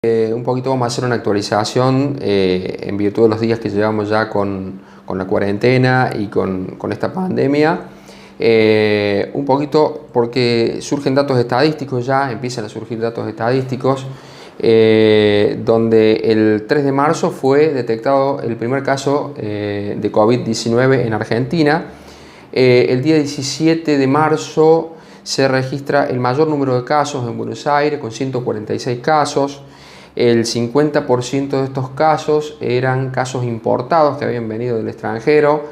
Un poquito vamos a hacer una actualización en virtud de los días que llevamos ya con la cuarentena y con esta pandemia. Un poquito porque surgen datos estadísticos ya, empiezan a surgir datos estadísticos, donde el 3 de marzo fue detectado el primer caso de COVID-19 en Argentina. El día 17 de marzo se registra el mayor número de casos en Buenos Aires, con 146 casos. El 50% de estos casos eran casos importados que habían venido del extranjero.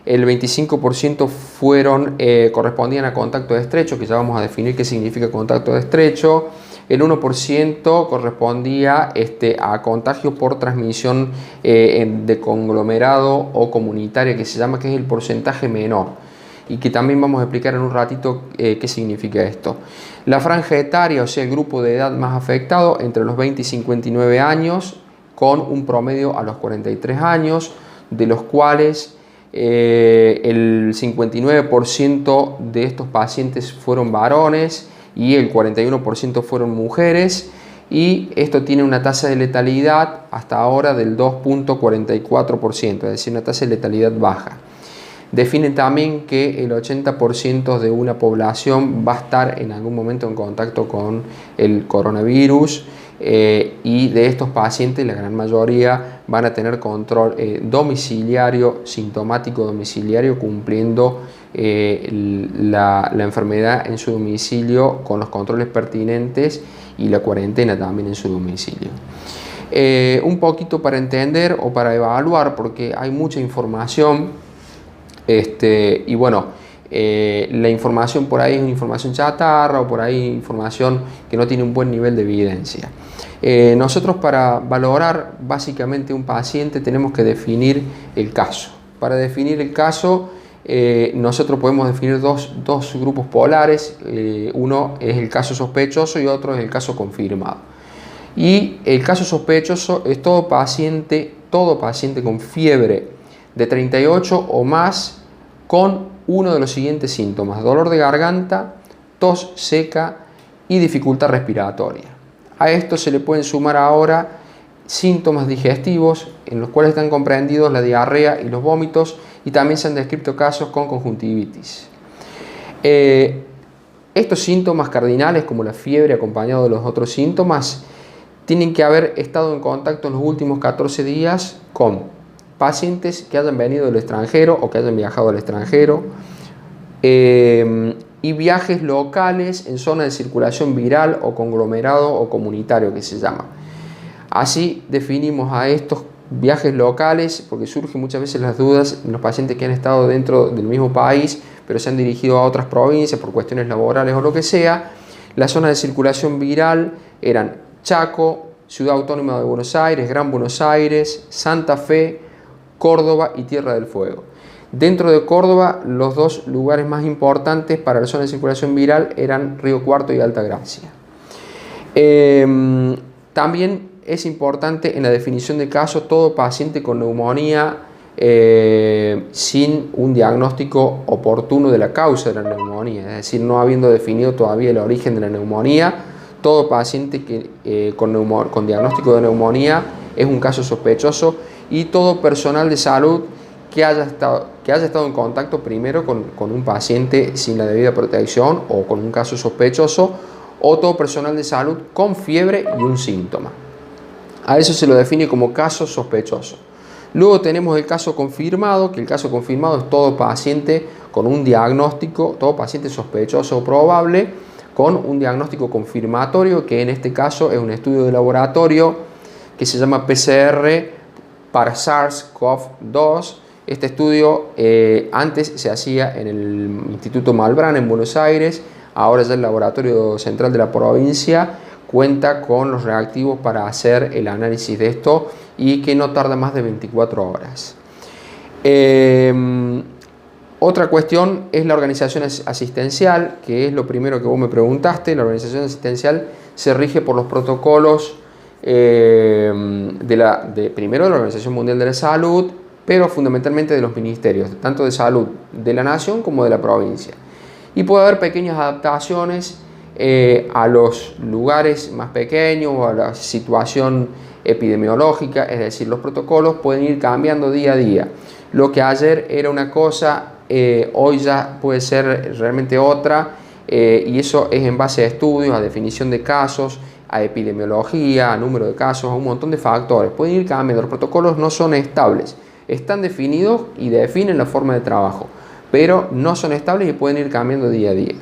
El 25% correspondían a contacto estrecho, que ya vamos a definir qué significa contacto estrecho. El 1% correspondía a contagio por transmisión de conglomerado o comunitaria, que se llama, que es el porcentaje menor, y que también vamos a explicar en un ratito qué significa esto. La franja etaria, o sea, el grupo de edad más afectado, entre los 20 y 59 años, con un promedio a los 43 años, de los cuales el 59% de estos pacientes fueron varones y el 41% fueron mujeres, y esto tiene una tasa de letalidad hasta ahora del 2.44%, es decir, una tasa de letalidad baja. Definen también que el 80% de una población va a estar en algún momento en contacto con el coronavirus, y de estos pacientes la gran mayoría van a tener control domiciliario, sintomático domiciliario, cumpliendo la enfermedad en su domicilio con los controles pertinentes y la cuarentena también en su domicilio. Un poquito para entender o para evaluar, porque hay mucha información. Y bueno, la información por ahí es una información chatarra, o por ahí información que no tiene un buen nivel de evidencia. Nosotros, para valorar básicamente un paciente, tenemos que definir el caso. Para definir el caso, nosotros podemos definir dos grupos polares. Uno es el caso sospechoso y otro es el caso confirmado. Y el caso sospechoso es todo paciente con fiebre de 38 o más, con uno de los siguientes síntomas: dolor de garganta, tos seca y dificultad respiratoria. A esto se le pueden sumar ahora síntomas digestivos, en los cuales están comprendidos la diarrea y los vómitos, y también se han descrito casos con conjuntivitis. Estos síntomas cardinales, como la fiebre acompañado de los otros síntomas, tienen que haber estado en contacto en los últimos 14 días con pacientes que hayan venido del extranjero o que hayan viajado al extranjero, y viajes locales en zona de circulación viral o conglomerado o comunitario, que se llama. Así definimos a estos viajes locales, porque surgen muchas veces las dudas en los pacientes que han estado dentro del mismo país pero se han dirigido a otras provincias por cuestiones laborales o lo que sea. La zona de circulación viral eran Chaco, Ciudad Autónoma de Buenos Aires, Gran Buenos Aires, Santa Fe, Córdoba y Tierra del Fuego. Dentro de Córdoba, los dos lugares más importantes para la zona de circulación viral eran Río Cuarto y Altagracia. También es importante en la definición de caso todo paciente con neumonía sin un diagnóstico oportuno de la causa de la neumonía, es decir, no habiendo definido todavía el origen de la neumonía. Todo paciente con diagnóstico de neumonía es un caso sospechoso, y todo personal de salud que haya estado en contacto primero con un paciente sin la debida protección o con un caso sospechoso, o todo personal de salud con fiebre y un síntoma. A eso se lo define como caso sospechoso. Luego tenemos el caso confirmado, que el caso confirmado es todo paciente con un diagnóstico, todo paciente sospechoso o probable con un diagnóstico confirmatorio, que en este caso es un estudio de laboratorio que se llama PCR para SARS-CoV-2. Este estudio antes se hacía en el Instituto Malbrán en Buenos Aires. Ahora ya el Laboratorio Central de la provincia cuenta con los reactivos para hacer el análisis de esto, y que no tarda más de 24 horas. Otra cuestión es la organización asistencial, que es lo primero que vos me preguntaste. La organización asistencial se rige por los protocolos primero de la Organización Mundial de la Salud, pero fundamentalmente de los ministerios, tanto de salud de la nación como de la provincia. Y puede haber pequeñas adaptaciones a los lugares más pequeños o a la situación epidemiológica, es decir, los protocolos pueden ir cambiando día a día. Lo que ayer era una cosa, hoy ya puede ser realmente otra, y eso es en base a estudios, a definición de casos, a epidemiología, a número de casos, a un montón de factores. Pueden ir cambiando, los protocolos no son estables, están definidos y definen la forma de trabajo, pero no son estables y pueden ir cambiando día a día.